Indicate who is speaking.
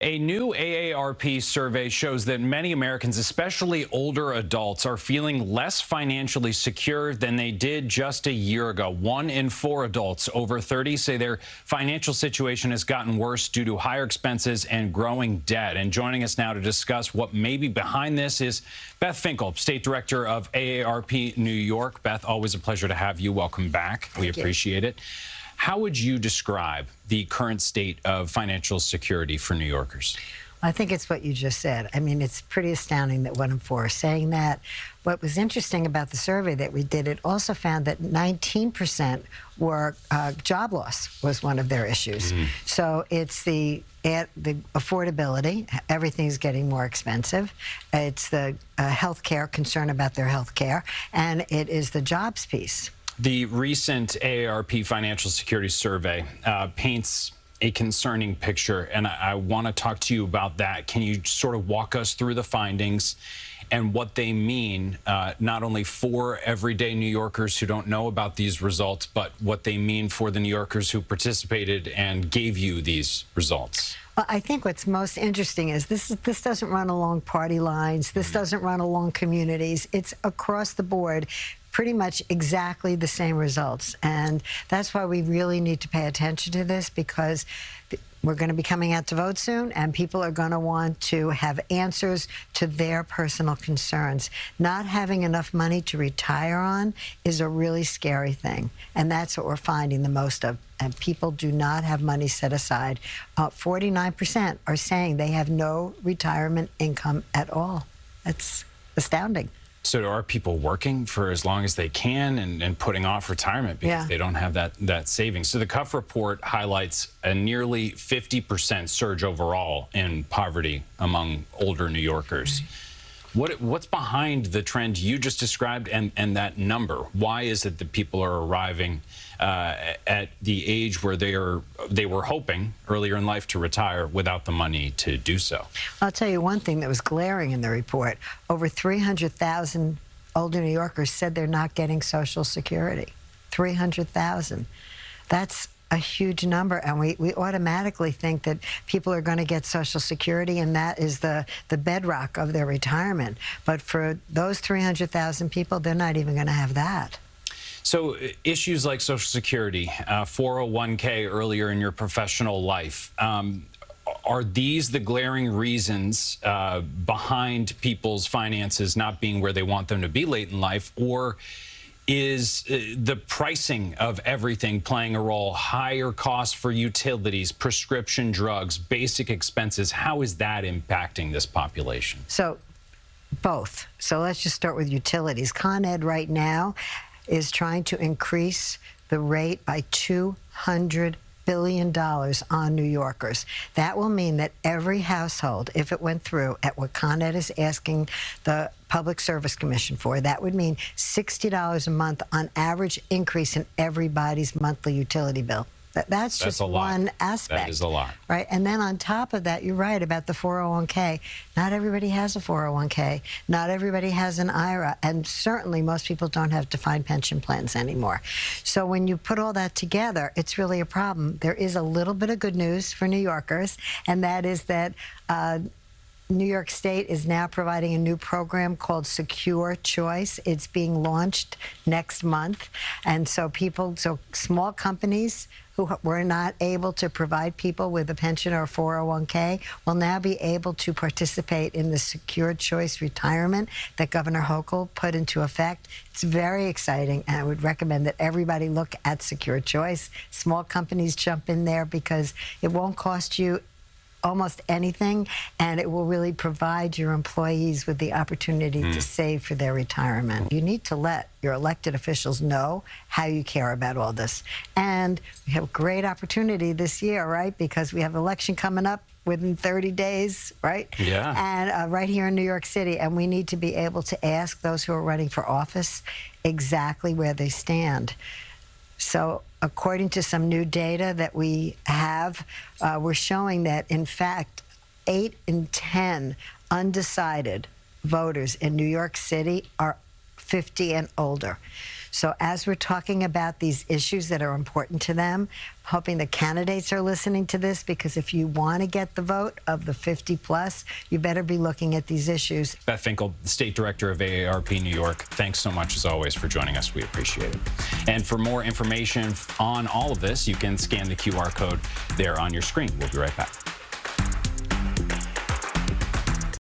Speaker 1: A new AARP survey shows that many Americans, especially older adults, are feeling less financially secure than they did just a year ago. 1 in 4 adults over 30 say their financial situation has gotten worse due to higher expenses and growing debt. And joining us now to discuss what may be behind this is Beth Finkel, State Director of AARP New York. Beth, always a pleasure to have you. Welcome back. We appreciate it. How would you describe the current state of financial security for New Yorkers?
Speaker 2: I think it's what you just said. I mean, it's pretty astounding that 1 in 4 are saying that. What was interesting about the survey that we did, it also found that 19% were job loss was one of their issues. So it's the affordability, everything's getting more expensive. It's the health care, concern about their health care, and it is the jobs piece.
Speaker 1: The recent AARP Financial Security Survey paints a concerning picture, and I want to talk to you about that. Can you sort of walk us through the findings and what they mean, not only for everyday New Yorkers who don't know about these results, but what they mean for the New Yorkers who participated and gave you these results?
Speaker 2: Well, I think what's most interesting is this doesn't run along party lines. This doesn't run along communities. It's across the board, pretty much exactly the same results. And that's why we really need to pay attention to this, because we're going to be coming out to vote soon, and people are going to want to have answers to their personal concerns. Not having enough money to retire on is a really scary thing, and that's what we're finding the most of. And people do not have money set aside. 49% are saying they have no retirement income at all. That's astounding.
Speaker 1: So are people working for as long as they can and putting off retirement because they don't have that savings? So the Cuff report highlights a nearly 50% surge overall in poverty among older New Yorkers. What's behind the trend you just described and that number? Why is it that people are arriving at the age where they were hoping earlier in life to retire without the money to do so?
Speaker 2: I'll tell you one thing that was glaring in the report. Over 300,000 older New Yorkers said they're not getting Social Security. 300,000. That's a huge number, and we automatically think that people are going to get Social Security, and that is the bedrock of their retirement. But for those 300,000 people, they're not even going to have that.
Speaker 1: So issues like Social Security, 401k earlier in your professional life, are these the glaring reasons behind people's finances not being where they want them to be late in life, or is the pricing of everything playing a role? Higher costs for utilities, prescription drugs, basic expenses. How is that impacting this population?
Speaker 2: So both. So let's just start with utilities. Con Ed right now is trying to increase the rate by $200 billion on New Yorkers. That will mean that every household, if it went through at what Con Ed is asking the Public Service Commission for, that would mean $60 a month on average increase in everybody's monthly utility bill. That's just one aspect.
Speaker 1: That is a lot.
Speaker 2: Right? And then on top of that, you're right about the 401k. Not everybody has a 401k. Not everybody has an IRA. And certainly most people don't have defined pension plans anymore. So when you put all that together, it's really a problem. There is a little bit of good news for New Yorkers, and that is that New York State is now providing a new program called Secure Choice. It's being launched next month. And so small companies who were not able to provide people with a pension or a 401k will now be able to participate in the Secure Choice retirement that Governor Hochul put into effect. It's very exciting, and I would recommend that everybody look at Secure Choice. Small companies jump in there because it won't cost you almost anything, and it will really provide your employees with the opportunity to save for their retirement. You need to let your elected officials know how you care about all this. And we have a great opportunity this year, right? Because we have an election coming up within 30 days, right?
Speaker 1: Yeah.
Speaker 2: And right here in New York City, and we need to be able to ask those who are running for office exactly where they stand. So according to some new data that we have, we're showing that, in fact, 8 in 10 undecided voters in New York City are 50 and older. So as we're talking about these issues that are important to them, hoping the candidates are listening to this, because if you want to get the vote of the 50 plus, you better be looking at these issues.
Speaker 1: Beth Finkel, State Director of AARP New York, thanks so much as always for joining us. We appreciate it. And for more information on all of this, you can scan the QR code there on your screen. We'll be right back.